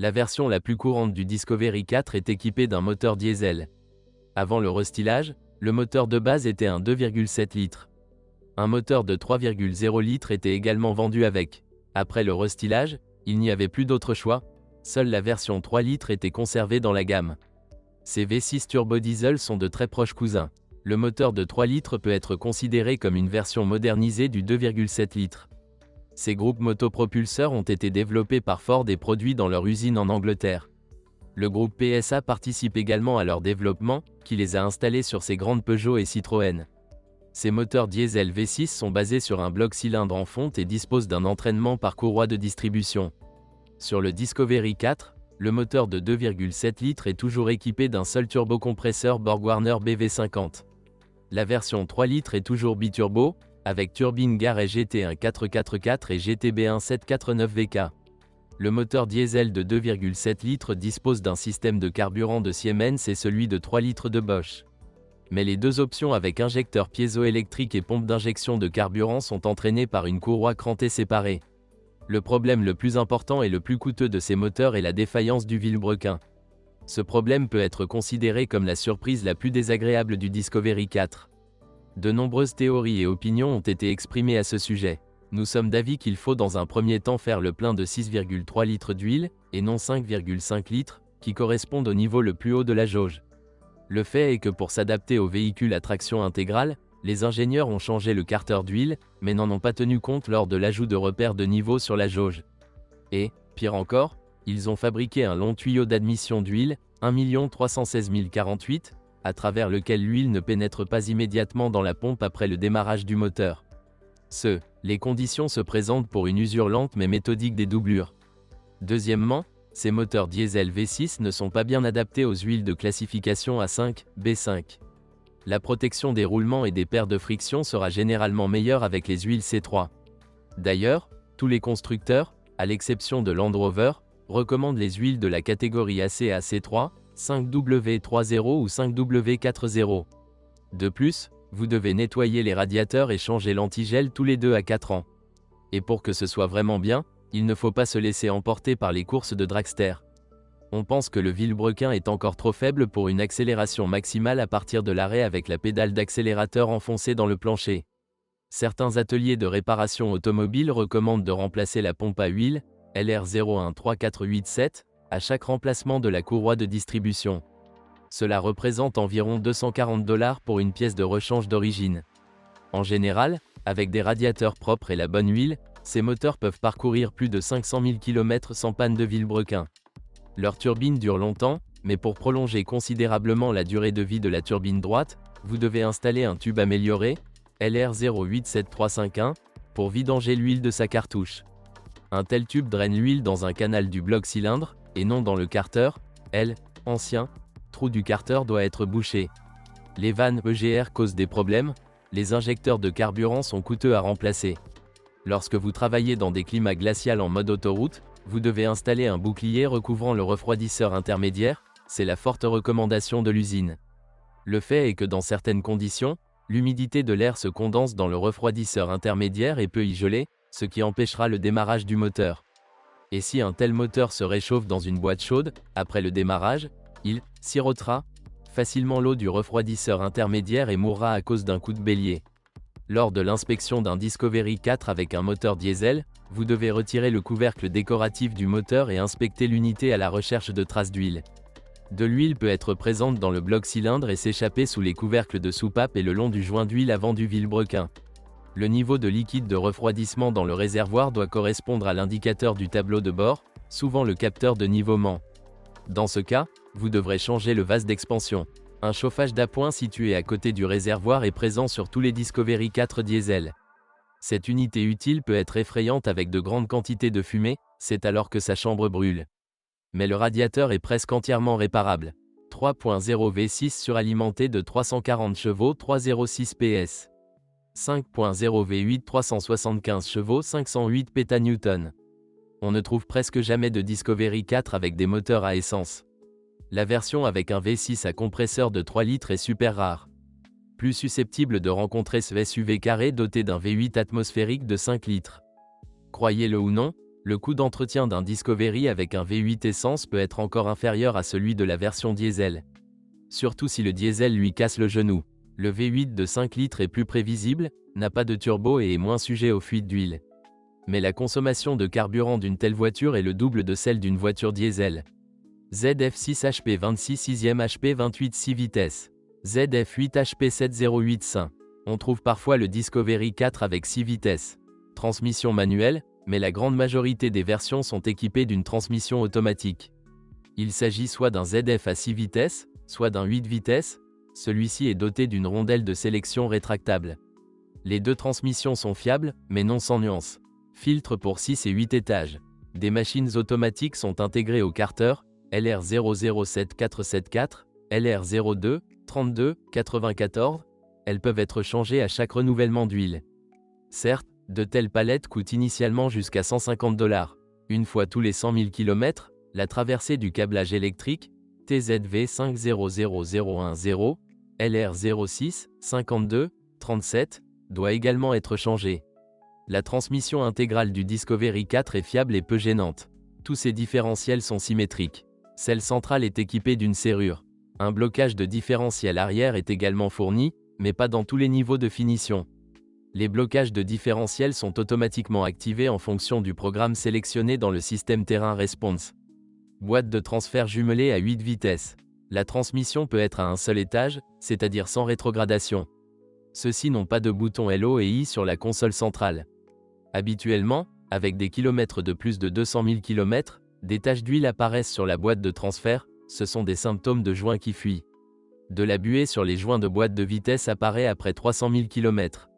La version la plus courante du Discovery 4 est équipée d'un moteur diesel. Avant le restylage, le moteur de base était un 2,7 litres. Un moteur de 3,0 litres était également vendu avec. Après le restylage, il n'y avait plus d'autre choix, seule la version 3 litres était conservée dans la gamme. Ces V6 turbo-diesel sont de très proches cousins. Le moteur de 3 litres peut être considéré comme une version modernisée du 2,7 litres. Ces groupes motopropulseurs ont été développés par Ford et produits dans leur usine en Angleterre. Le groupe PSA participe également à leur développement, qui les a installés sur ces grandes Peugeot et Citroën. Ces moteurs diesel V6 sont basés sur un bloc cylindre en fonte et disposent d'un entraînement par courroie de distribution. Sur le Discovery 4, le moteur de 2,7 litres est toujours équipé d'un seul turbocompresseur BorgWarner BV50. La version 3 litres est toujours biturbo, avec turbine Garrett GT1 444 et GTB1 749 VK. Le moteur diesel de 2,7 litres dispose d'un système de carburant de Siemens et celui de 3 litres de Bosch. Mais les deux options avec injecteur piézoélectrique et pompe d'injection de carburant sont entraînées par une courroie crantée séparée. Le problème le plus important et le plus coûteux de ces moteurs est la défaillance du vilebrequin. Ce problème peut être considéré comme la surprise la plus désagréable du Discovery 4. De nombreuses théories et opinions ont été exprimées à ce sujet. Nous sommes d'avis qu'il faut dans un premier temps faire le plein de 6,3 litres d'huile, et non 5,5 litres, qui correspondent au niveau le plus haut de la jauge. Le fait est que pour s'adapter au véhicule à traction intégrale, les ingénieurs ont changé le carter d'huile, mais n'en ont pas tenu compte lors de l'ajout de repères de niveau sur la jauge. Et, pire encore, ils ont fabriqué un long tuyau d'admission d'huile, 1 316 048, à travers lequel l'huile ne pénètre pas immédiatement dans la pompe après le démarrage du moteur. Les conditions se présentent pour une usure lente mais méthodique des doublures. Deuxièmement, ces moteurs diesel V6 ne sont pas bien adaptés aux huiles de classification A5, B5. La protection des roulements et des paires de friction sera généralement meilleure avec les huiles C3. D'ailleurs, tous les constructeurs, à l'exception de Land Rover, recommandent les huiles de la catégorie AC à C3, 5W30 ou 5W40. De plus, vous devez nettoyer les radiateurs et changer l'antigel tous les 2 à 4 ans. Et pour que ce soit vraiment bien, il ne faut pas se laisser emporter par les courses de dragster. On pense que le vilebrequin est encore trop faible pour une accélération maximale à partir de l'arrêt avec la pédale d'accélérateur enfoncée dans le plancher. Certains ateliers de réparation automobile recommandent de remplacer la pompe à huile, LR013487, à chaque remplacement de la courroie de distribution. Cela représente environ $240 pour une pièce de rechange d'origine. En général, avec des radiateurs propres et la bonne huile, ces moteurs peuvent parcourir plus de 500 000 km sans panne de vilebrequin. Leur turbine dure longtemps, mais pour prolonger considérablement la durée de vie de la turbine droite, vous devez installer un tube amélioré, LR087351, pour vidanger l'huile de sa cartouche. Un tel tube draine l'huile dans un canal du bloc cylindre, et non dans le carter, ancien. Trou du carter doit être bouché. Les vannes EGR causent des problèmes, les injecteurs de carburant sont coûteux à remplacer. Lorsque vous travaillez dans des climats glacials en mode autoroute, vous devez installer un bouclier recouvrant le refroidisseur intermédiaire, c'est la forte recommandation de l'usine. Le fait est que dans certaines conditions, l'humidité de l'air se condense dans le refroidisseur intermédiaire et peut y geler, ce qui empêchera le démarrage du moteur. Et si un tel moteur se réchauffe dans une boîte chaude, après le démarrage, il sirotera facilement l'eau du refroidisseur intermédiaire et mourra à cause d'un coup de bélier. Lors de l'inspection d'un Discovery 4 avec un moteur diesel, vous devez retirer le couvercle décoratif du moteur et inspecter l'unité à la recherche de traces d'huile. De l'huile peut être présente dans le bloc cylindre et s'échapper sous les couvercles de soupape et le long du joint d'huile avant du vilebrequin. Le niveau de liquide de refroidissement dans le réservoir doit correspondre à l'indicateur du tableau de bord, souvent le capteur de nivellement. Dans ce cas, vous devrez changer le vase d'expansion. Un chauffage d'appoint situé à côté du réservoir est présent sur tous les Discovery 4 diesel. Cette unité utile peut être effrayante avec de grandes quantités de fumée, c'est alors que sa chambre brûle. Mais le radiateur est presque entièrement réparable. 3.0 V6 suralimenté de 340 chevaux 306 PS. 5.0 V8 375 chevaux 508 pétanewtons. On ne trouve presque jamais de Discovery 4 avec des moteurs à essence. La version avec un V6 à compresseur de 3 litres est super rare. Plus susceptible de rencontrer ce SUV carré doté d'un V8 atmosphérique de 5 litres. Croyez-le ou non, Le coût d'entretien d'un Discovery avec un V8 essence peut être encore inférieur à celui de la version diesel. Surtout si le diesel lui casse le genou. Le V8 de 5 litres est plus prévisible, n'a pas de turbo et est moins sujet aux fuites d'huile. Mais la consommation de carburant d'une telle voiture est le double de celle d'une voiture diesel. ZF6 HP 26 6e HP 28 6 vitesses. ZF8 HP 7085. On trouve parfois le Discovery 4 avec 6 vitesses. Transmission manuelle, mais la grande majorité des versions sont équipées d'une transmission automatique. Il s'agit soit d'un ZF à 6 vitesses, soit d'un 8 vitesses, celui-ci est doté d'une rondelle de sélection rétractable. Les deux transmissions sont fiables, mais non sans nuance. Filtre pour 6 et 8 étages. Des machines automatiques sont intégrées au carter, LR007474, LR02, 32, 94, elles peuvent être changées à chaque renouvellement d'huile. Certes, de telles palettes coûtent initialement jusqu'à 150 $. Une fois tous les 100 000 km, la traversée du câblage électrique, TZV 500010, LR06, 52, 37, doit également être changée. La transmission intégrale du Discovery 4 est fiable et peu gênante. Tous ces différentiels sont symétriques. Celle centrale est équipée d'une serrure. Un blocage de différentiel arrière est également fourni, mais pas dans tous les niveaux de finition. Les blocages de différentiel sont automatiquement activés en fonction du programme sélectionné dans le système Terrain Response. Boîte de transfert jumelée à 8 vitesses. La transmission peut être à un seul étage, c'est-à-dire sans rétrogradation. Ceux-ci n'ont pas de bouton LO et I sur la console centrale. Habituellement, avec des kilomètres de plus de 200 000 km, des taches d'huile apparaissent sur la boîte de transfert, ce sont des symptômes de joints qui fuient. De la buée sur les joints de boîte de vitesse apparaît après 300 000 km.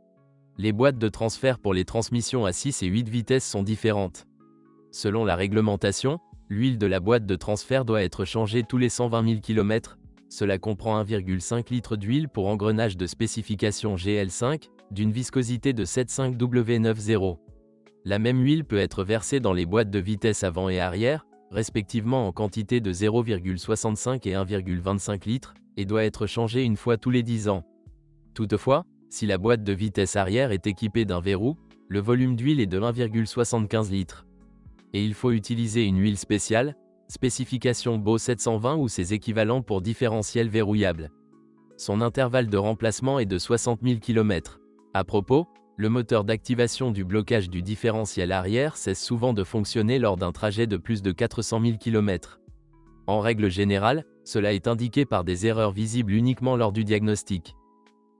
Les boîtes de transfert pour les transmissions à 6 et 8 vitesses sont différentes. Selon la réglementation, l'huile de la boîte de transfert doit être changée tous les 120 000 km, cela comprend 1,5 litre d'huile pour engrenage de spécification GL5, d'une viscosité de 7,5 W90. La même huile peut être versée dans les boîtes de vitesse avant et arrière, respectivement en quantité de 0,65 et 1,25 litres, et doit être changée une fois tous les 10 ans. Toutefois, si la boîte de vitesse arrière est équipée d'un verrou, le volume d'huile est de 1,75 litres. Et il faut utiliser une huile spéciale, spécification BO 720 ou ses équivalents pour différentiel verrouillable. Son intervalle de remplacement est de 60 000 km. À propos, le moteur d'activation du blocage du différentiel arrière cesse souvent de fonctionner lors d'un trajet de plus de 400 000 km. En règle générale, cela est indiqué par des erreurs visibles uniquement lors du diagnostic.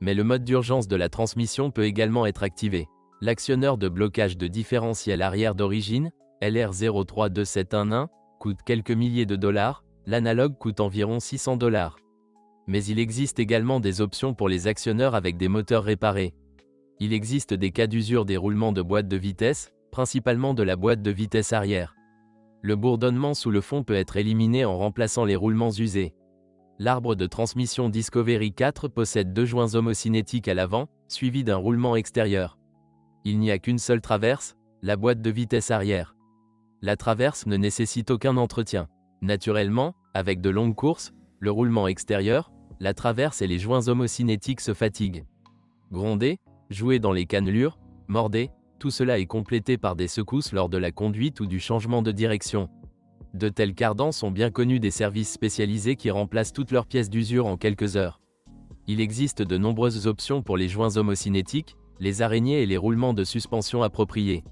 Mais le mode d'urgence de la transmission peut également être activé. L'actionneur de blocage de différentiel arrière d'origine, LR032711, coûte quelques milliers de dollars, l'analogue coûte environ 600 $. Mais il existe également des options pour les actionneurs avec des moteurs réparés. Il existe des cas d'usure des roulements de boîte de vitesse, principalement de la boîte de vitesse arrière. Le bourdonnement sous le fond peut être éliminé en remplaçant les roulements usés. L'arbre de transmission Discovery 4 possède deux joints homocinétiques à l'avant, suivis d'un roulement extérieur. Il n'y a qu'une seule traverse, la boîte de vitesse arrière. La traverse ne nécessite aucun entretien. Naturellement, avec de longues courses, le roulement extérieur, la traverse et les joints homocinétiques se fatiguent. Gronder, jouer dans les cannelures, morder, tout cela est complété par des secousses lors de la conduite ou du changement de direction. De tels cardans sont bien connus des services spécialisés qui remplacent toutes leurs pièces d'usure en quelques heures. Il existe de nombreuses options pour les joints homocinétiques, les araignées et les roulements de suspension appropriés.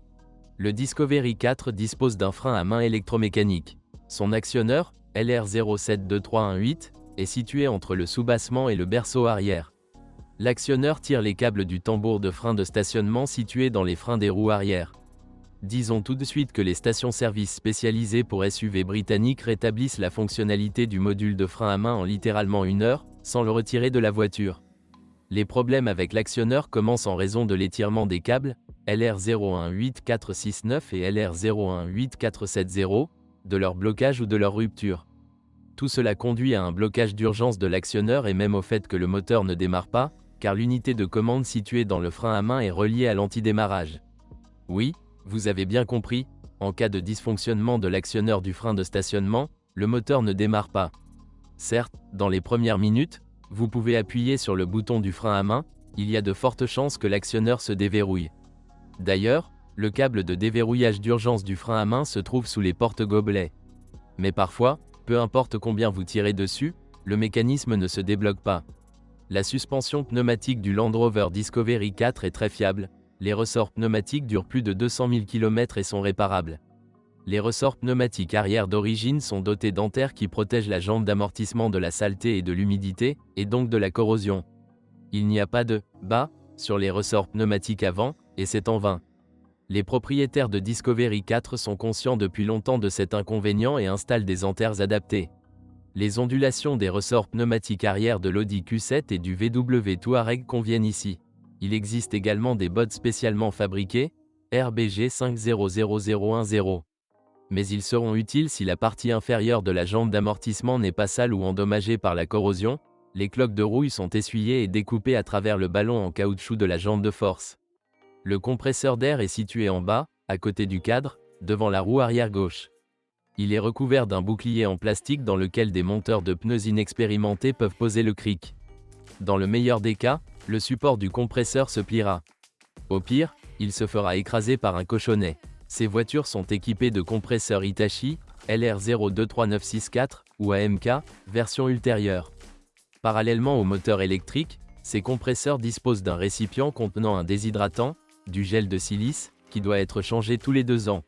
Le Discovery 4 dispose d'un frein à main électromécanique. Son actionneur, LR072318, est situé entre le soubassement et le berceau arrière. L'actionneur tire les câbles du tambour de frein de stationnement situé dans les freins des roues arrière. Disons tout de suite que les stations-service spécialisées pour SUV britanniques rétablissent la fonctionnalité du module de frein à main en littéralement 1 heure, sans le retirer de la voiture. Les problèmes avec l'actionneur commencent en raison de l'étirement des câbles, LR018469 et LR018470, de leur blocage ou de leur rupture. Tout cela conduit à un blocage d'urgence de l'actionneur et même au fait que le moteur ne démarre pas, car l'unité de commande située dans le frein à main est reliée à l'antidémarrage. Oui, vous avez bien compris, en cas de dysfonctionnement de l'actionneur du frein de stationnement, le moteur ne démarre pas. Certes, dans les premières minutes, vous pouvez appuyer sur le bouton du frein à main, il y a de fortes chances que l'actionneur se déverrouille. D'ailleurs, Le câble de déverrouillage d'urgence du frein à main se trouve sous les porte-gobelets. Mais parfois, peu importe combien vous tirez dessus, le mécanisme ne se débloque pas. La suspension pneumatique du Land Rover Discovery 4 est très fiable. Les ressorts pneumatiques durent plus de 200 000 km et sont réparables. Les ressorts pneumatiques arrière d'origine sont dotés d'anthères qui protègent la jambe d'amortissement de la saleté et de l'humidité, et donc de la corrosion. Il n'y a pas de « bas » sur les ressorts pneumatiques avant, et c'est en vain. Les propriétaires de Discovery 4 sont conscients depuis longtemps de cet inconvénient et installent des anthères adaptées. Les ondulations des ressorts pneumatiques arrière de l'Audi Q7 et du VW Touareg conviennent ici. Il existe également des bottes spécialement fabriquées, RBG 500010. Mais ils seront utiles si la partie inférieure de la jambe d'amortissement n'est pas sale ou endommagée par la corrosion. Les cloques de rouille sont essuyées et découpées à travers le ballon en caoutchouc de la jambe de force. Le compresseur d'air est situé en bas, à côté du cadre, devant la roue arrière gauche. Il est recouvert d'un bouclier en plastique dans lequel des monteurs de pneus inexpérimentés peuvent poser le cric. Dans le meilleur des cas, le support du compresseur se pliera. Au pire, il se fera écraser par un cochonnet. Ces voitures sont équipées de compresseurs Hitachi, LR023964 ou AMK, version ultérieure. Parallèlement au moteur électrique, ces compresseurs disposent d'un récipient contenant un déshydratant, du gel de silice, qui doit être changé tous les 2 ans.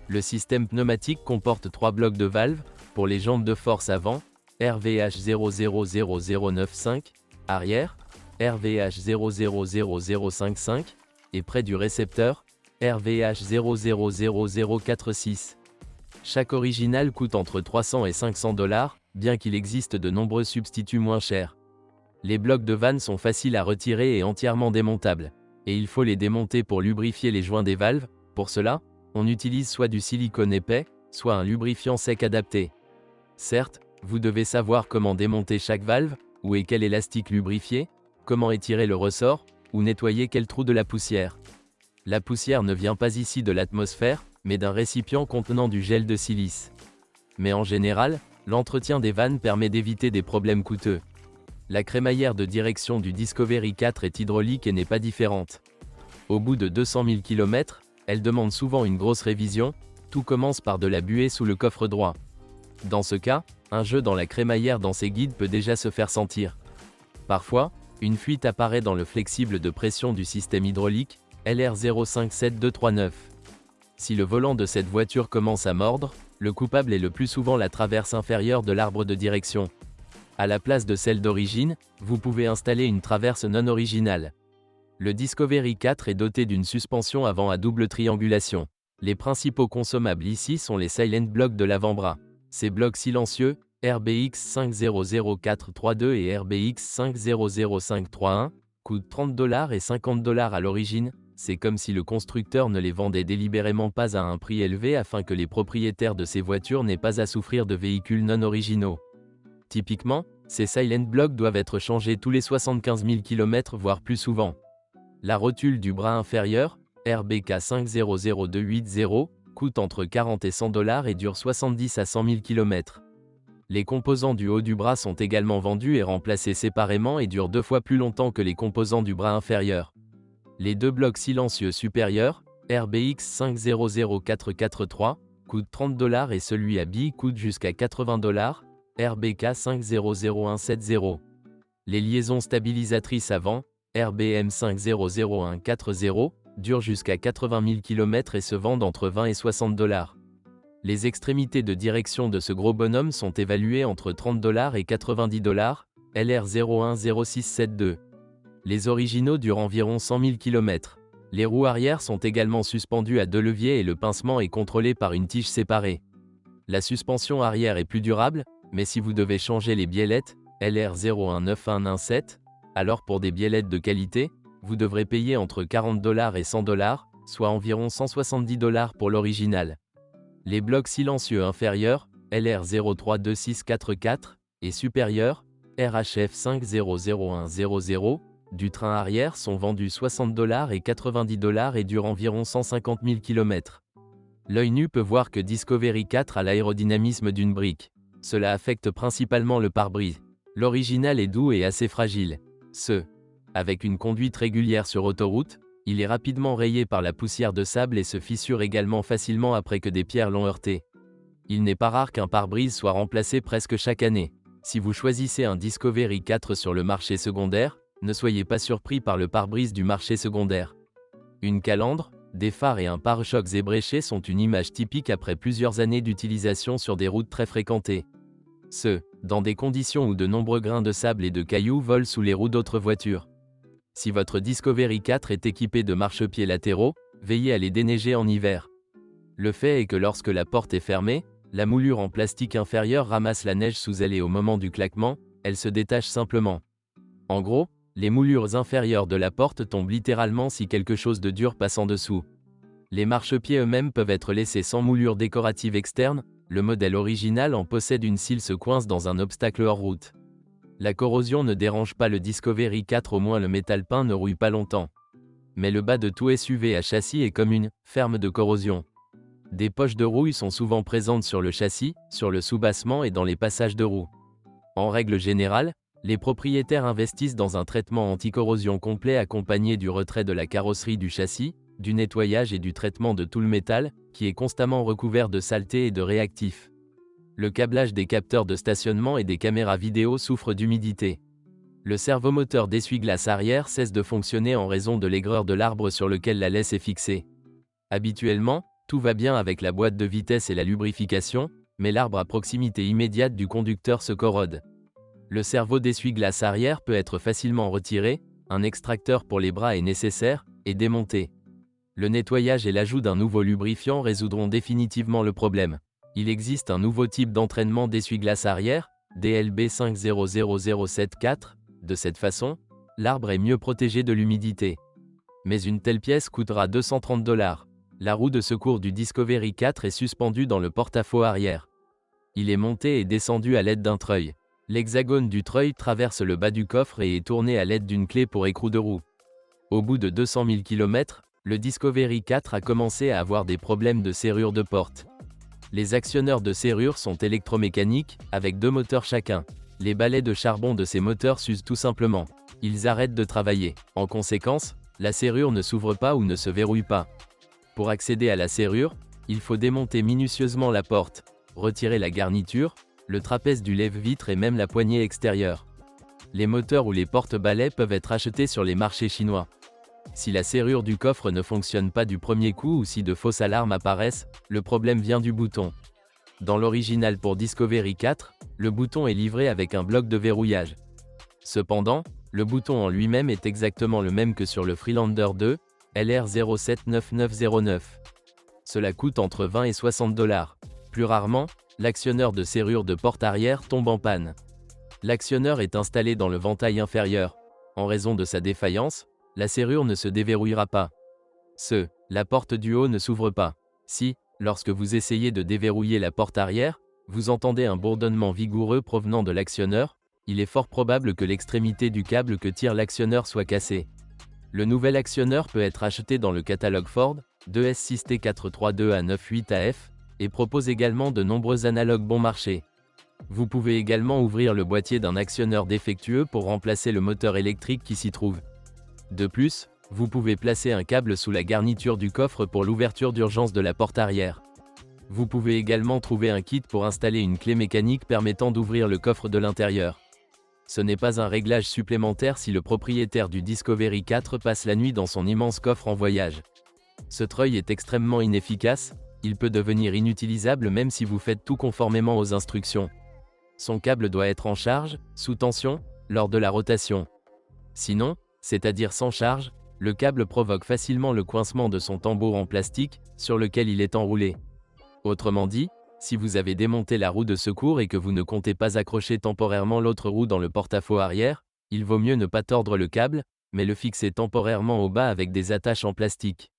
Le système pneumatique comporte 3 blocs de valves, pour les jambes de force avant, RVH 000095, arrière, RVH 000055, et près du récepteur, RVH 000046. Chaque original coûte entre 300 et 500 $, bien qu'il existe de nombreux substituts moins chers. Les blocs de vannes sont faciles à retirer et entièrement démontables, et il faut les démonter pour lubrifier les joints des valves. Pour cela, on utilise soit du silicone épais, soit un lubrifiant sec adapté. Certes, vous devez savoir comment démonter chaque valve, où est quel élastique lubrifier, comment étirer le ressort, ou nettoyer quel trou de la poussière. La poussière ne vient pas ici de l'atmosphère, mais d'un récipient contenant du gel de silice. Mais en général, l'entretien des vannes permet d'éviter des problèmes coûteux. La crémaillère de direction du Discovery 4 est hydraulique et n'est pas différente. Au bout de 200 000 km, elle demande souvent une grosse révision. Tout commence par de la buée sous le coffre droit. Dans ce cas, un jeu dans la crémaillère dans ses guides peut déjà se faire sentir. Parfois, une fuite apparaît dans le flexible de pression du système hydraulique, LR057239. Si le volant de cette voiture commence à mordre, le coupable est le plus souvent la traverse inférieure de l'arbre de direction. À la place de celle d'origine, vous pouvez installer une traverse non originale. Le Discovery 4 est doté d'une suspension avant à double triangulation. Les principaux consommables ici sont les silent blocks de l'avant-bras. Ces blocs silencieux, RBX 500432 et RBX 500531, coûtent 30 $ et 50 $ à l'origine. C'est comme si le constructeur ne les vendait délibérément pas à un prix élevé afin que les propriétaires de ces voitures n'aient pas à souffrir de véhicules non originaux. Typiquement, ces silent blocks doivent être changés tous les 75 000 km voire plus souvent. La rotule du bras inférieur, RBK 500280, coûte entre 40 et 100 $ et dure 70 à 100 000 km. Les composants du haut du bras sont également vendus et remplacés séparément et durent 2 fois plus longtemps que les composants du bras inférieur. Les 2 blocs silencieux supérieurs, RBX 500443, coûtent 30 $ et celui à billes coûte jusqu'à 80 $, RBK 500170. Les liaisons stabilisatrices avant, RBM 500140, durent jusqu'à 80 000 km et se vendent entre 20 et 60 $. Les extrémités de direction de ce gros bonhomme sont évaluées entre 30 $ et 90 $, LR010672. Les originaux durent environ 100 000 km. Les roues arrière sont également suspendues à 2 leviers et le pincement est contrôlé par une tige séparée. La suspension arrière est plus durable, mais si vous devez changer les biellettes, LR019117, alors pour des biellettes de qualité, vous devrez payer entre 40 $ et 100 $, soit environ 170 $ pour l'original. Les blocs silencieux inférieurs, LR032644, et supérieurs, RHF 500100, du train arrière sont vendus 60 $ et 90 $ et durent environ 150 000 km. L'œil nu peut voir que Discovery 4 a l'aérodynamisme d'une brique. Cela affecte principalement le pare-brise. L'original est doux et assez fragile. Avec une conduite régulière sur autoroute, Il est rapidement rayé par la poussière de sable et se fissure également facilement après que des pierres l'ont heurté. Il n'est pas rare qu'un pare-brise soit remplacé presque chaque année. Si vous choisissez un Discovery 4 sur le marché secondaire, ne soyez pas surpris par le pare-brise du marché secondaire. Une calandre, des phares et un pare-chocs ébréché sont une image typique après plusieurs années d'utilisation sur des routes très fréquentées. Dans des conditions où de nombreux grains de sable et de cailloux volent sous les roues d'autres voitures. Si votre Discovery 4 est équipé de marchepieds latéraux, veillez à les déneiger en hiver. Le fait est que lorsque la porte est fermée, la moulure en plastique inférieur ramasse la neige sous elle et au moment du claquement, elle se détache simplement. En gros, les moulures inférieures de la porte tombent littéralement si quelque chose de dur passe en dessous. Les marchepieds eux-mêmes peuvent être laissés sans moulure décorative externe, le modèle original en possède une s'il se coince dans un obstacle hors route. La corrosion ne dérange pas le Discovery 4, au moins le métal peint ne rouille pas longtemps. Mais le bas de tout SUV à châssis est comme une ferme de corrosion. Des poches de rouille sont souvent présentes sur le châssis, sur le soubassement et dans les passages de roues. En règle générale, les propriétaires investissent dans un traitement anti-corrosion complet accompagné du retrait de la carrosserie du châssis, du nettoyage et du traitement de tout le métal, qui est constamment recouvert de saleté et de réactifs. Le câblage des capteurs de stationnement et des caméras vidéo souffre d'humidité. Le servomoteur d'essuie-glace arrière cesse de fonctionner en raison de l'aigreur de l'arbre sur lequel la laisse est fixée. Habituellement, tout va bien avec la boîte de vitesse et la lubrification, mais l'arbre à proximité immédiate du conducteur se corrode. Le servot d'essuie-glace arrière peut être facilement retiré, un extracteur pour les bras est nécessaire, et démonté. Le nettoyage et l'ajout d'un nouveau lubrifiant résoudront définitivement le problème. Il existe un nouveau type d'entraînement d'essuie-glace arrière, DLB 500074. De cette façon, l'arbre est mieux protégé de l'humidité. Mais une telle pièce coûtera 230 $. La roue de secours du Discovery 4 est suspendue dans le porte-à-faux arrière. Il est monté et descendu à l'aide d'un treuil. L'hexagone du treuil traverse le bas du coffre et est tourné à l'aide d'une clé pour écrou de roue. Au bout de 200 000 km, le Discovery 4 a commencé à avoir des problèmes de serrure de porte. Les actionneurs de serrure sont électromécaniques, avec 2 moteurs chacun. Les balais de charbon de ces moteurs s'usent tout simplement. Ils arrêtent de travailler. En conséquence, la serrure ne s'ouvre pas ou ne se verrouille pas. Pour accéder à la serrure, il faut démonter minutieusement la porte, retirer la garniture, le trapèze du lève-vitre et même la poignée extérieure. Les moteurs ou les porte-balais peuvent être achetés sur les marchés chinois. Si la serrure du coffre ne fonctionne pas du premier coup ou si de fausses alarmes apparaissent, le problème vient du bouton. Dans l'original pour Discovery 4, le bouton est livré avec un bloc de verrouillage. Cependant, le bouton en lui-même est exactement le même que sur le Freelander 2, LR079909. Cela coûte entre 20 et 60 $. Plus rarement, l'actionneur de serrure de porte arrière tombe en panne. L'actionneur est installé dans le ventail inférieur. En raison de sa défaillance, la serrure ne se déverrouillera pas. La porte du haut ne s'ouvre pas. Si, lorsque vous essayez de déverrouiller la porte arrière, vous entendez un bourdonnement vigoureux provenant de l'actionneur, il est fort probable que l'extrémité du câble que tire l'actionneur soit cassée. Le nouvel actionneur peut être acheté dans le catalogue Ford, 2S6T432A98AF, et propose également de nombreux analogues bon marché. Vous pouvez également ouvrir le boîtier d'un actionneur défectueux pour remplacer le moteur électrique qui s'y trouve. De plus, vous pouvez placer un câble sous la garniture du coffre pour l'ouverture d'urgence de la porte arrière. Vous pouvez également trouver un kit pour installer une clé mécanique permettant d'ouvrir le coffre de l'intérieur. Ce n'est pas un réglage supplémentaire si le propriétaire du Discovery 4 passe la nuit dans son immense coffre en voyage. Ce treuil est extrêmement inefficace, il peut devenir inutilisable même si vous faites tout conformément aux instructions. Son câble doit être en charge, sous tension, lors de la rotation. Sinon, c'est-à-dire sans charge, le câble provoque facilement le coincement de son tambour en plastique, sur lequel il est enroulé. Autrement dit, si vous avez démonté la roue de secours et que vous ne comptez pas accrocher temporairement l'autre roue dans le porte-à-faux arrière, il vaut mieux ne pas tordre le câble, mais le fixer temporairement au bas avec des attaches en plastique.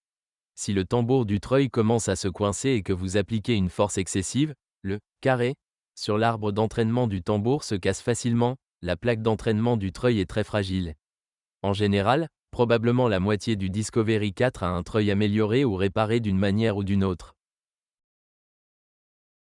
Si le tambour du treuil commence à se coincer et que vous appliquez une force excessive, le carré sur l'arbre d'entraînement du tambour se casse facilement, la plaque d'entraînement du treuil est très fragile. En général, probablement la moitié du Discovery 4 a un treuil amélioré ou réparé d'une manière ou d'une autre.